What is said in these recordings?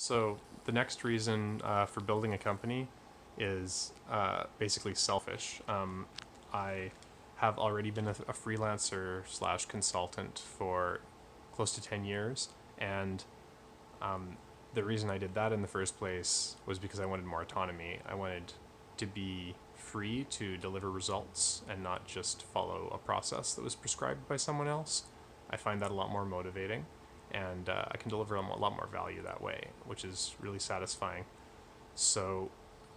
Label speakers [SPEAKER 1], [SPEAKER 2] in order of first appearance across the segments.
[SPEAKER 1] So the next reason for building a company is basically selfish. I have already been a freelancer slash consultant for close to 10 years, and the reason I did that in the first place was because I wanted more autonomy. I wanted to be free to deliver results and not just follow a process that was prescribed by someone else. I find that a lot more motivating, and I can deliver a lot more value that way, which is really satisfying. So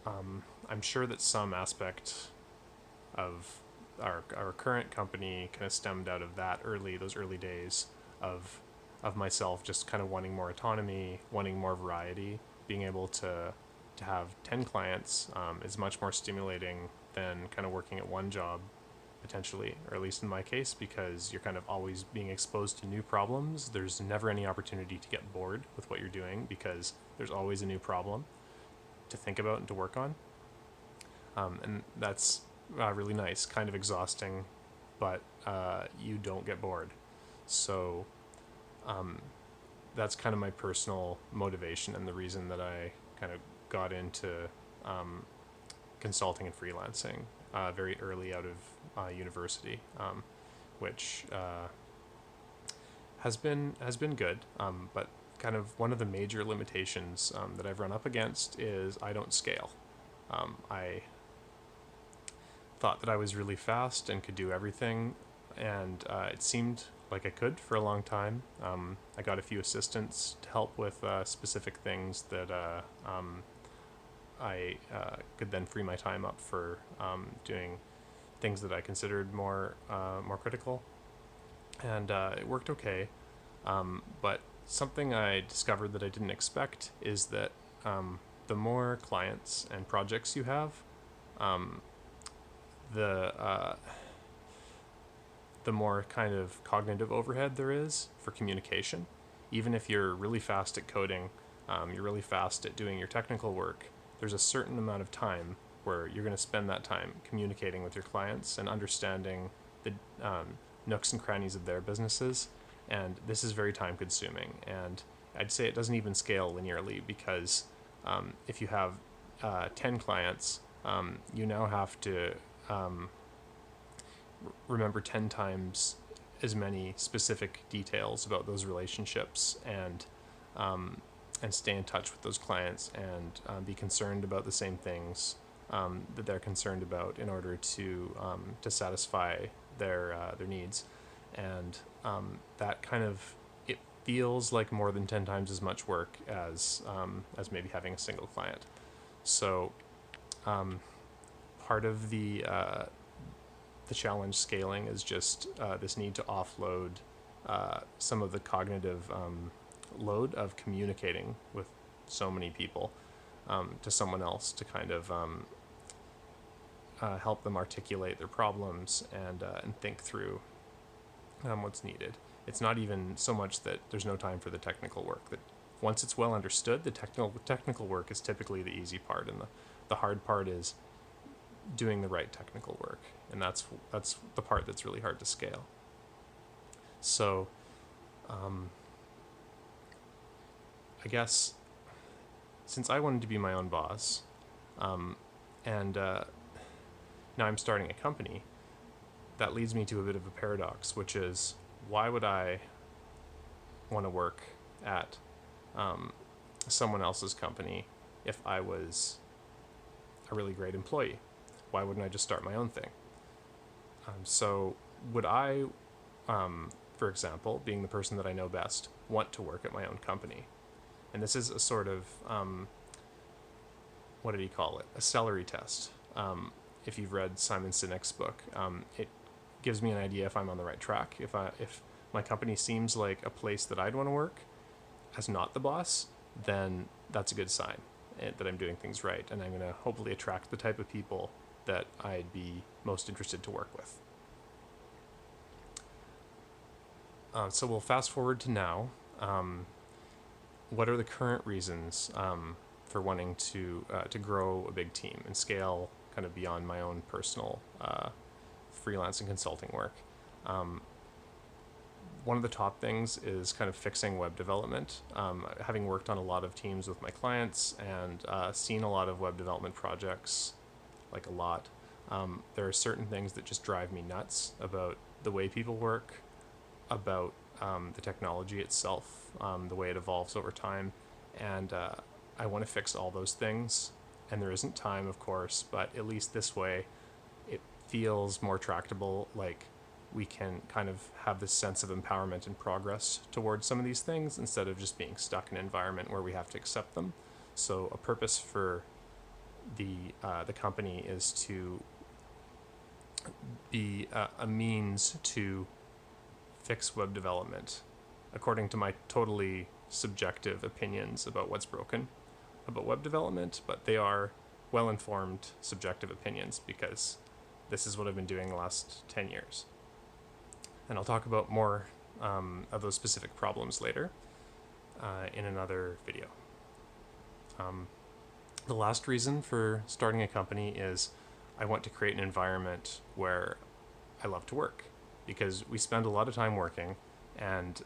[SPEAKER 1] I'm sure that some aspect of our current company kind of stemmed out of those early days of myself just kind of wanting more autonomy, wanting more variety, being able to have 10 clients is much more stimulating than kind of working at one job potentially, or at least in my case, because you're kind of always being exposed to new problems. There's never any opportunity to get bored with what you're doing because there's always a new problem to think about and to work on. And that's really nice, kind of exhausting, but you don't get bored. So that's kind of my personal motivation and the reason that I kind of got into um, consulting and freelancing very early out of university, which has been good. But kind of one of the major limitations that I've run up against is I don't scale. I thought that I was really fast and could do everything, and it seemed like I could for a long time. I got a few assistants to help with specific things that I could then free my time up for doing things that I considered more critical, and it worked okay. But something I discovered that I didn't expect is that the more clients and projects you have, um, the the more kind of cognitive overhead there is for communication. Even if you're really fast at coding, you're really fast at doing your technical work, there's a certain amount of time where you're going to spend that time communicating with your clients and understanding the nooks and crannies of their businesses. And this is very time consuming. And I'd say it doesn't even scale linearly because if you have 10 clients, you now have to um, remember 10 times as many specific details about those relationships um, and stay in touch with those clients and be concerned about the same things that they're concerned about in order to satisfy their needs. And that kind of it feels like more than 10 times as much work as maybe having a single client. So part of the challenge scaling is just this need to offload some of the cognitive load of communicating with so many people to someone else to kind of help them articulate their problems and think through what's needed. It's not even so much that there's no time for the technical work. That once it's well understood, the technical work is typically the easy part, and the hard part is doing the right technical work, and that's the part that's really hard to scale. So, I guess since I wanted to be my own boss, and now I'm starting a company, that leads me to a bit of a paradox, which is why would I want to work at um, someone else's company if I was a really great employee? Why wouldn't I just start my own thing? So, would I, for example, being the person that I know best, want to work at my own company? And this is a sort of, what did he call it? A celery test. If you've read Simon Sinek's book, it gives me an idea if I'm on the right track. If my company seems like a place that I'd want to work as not the boss, then that's a good sign that I'm doing things right, and I'm going to hopefully attract the type of people that I'd be most interested to work with. So we'll fast forward to now. What are the current reasons for wanting to grow a big team and scale kind of beyond my own personal freelance and consulting work? one of the top things is kind of fixing web development. Having worked on a lot of teams with my clients and seen a lot of web development projects, like a lot, there are certain things that just drive me nuts about the way people work, about the technology itself, the way it evolves over time, and I want to fix all those things. And there isn't time, of course, but at least this way, it feels more tractable. Like we can kind of have this sense of empowerment and progress towards some of these things instead of just being stuck in an environment where we have to accept them. So a purpose for the company is to be a means to fix web development according to my totally subjective opinions about what's broken about web development, but they are well-informed subjective opinions because this is what I've been doing the last 10 years. And I'll talk about more of those specific problems later in another video. The last reason for starting a company is I want to create an environment where I love to work, because we spend a lot of time working, and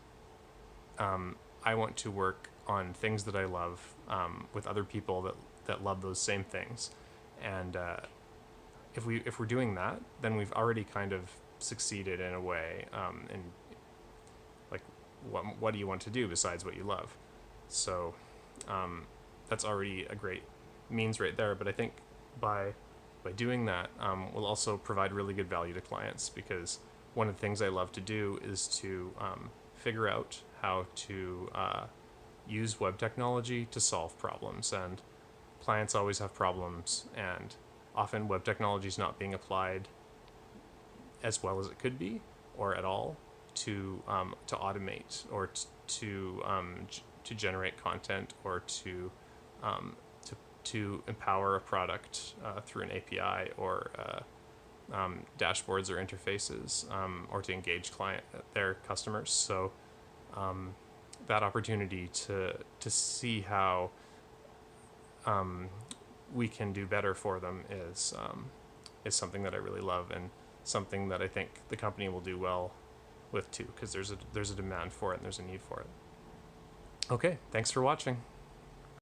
[SPEAKER 1] I want to work on things that I love with other people that love those same things. And if we're doing that, then we've already kind of succeeded in a way. And like, what do you want to do besides what you love? So that's already a great means right there. But I think by doing that, we'll also provide really good value to clients, because one of the things I love to do is to figure out how to use web technology to solve problems. And clients always have problems, and often web technology is not being applied as well as it could be, or at all, to automate or to generate content, or to empower a product through an API, or dashboards or interfaces, or to engage their customers. So that opportunity to see how we can do better for them is something that I really love, and something that I think the company will do well with too, because there's a demand for it and there's a need for it. Okay, thanks for watching.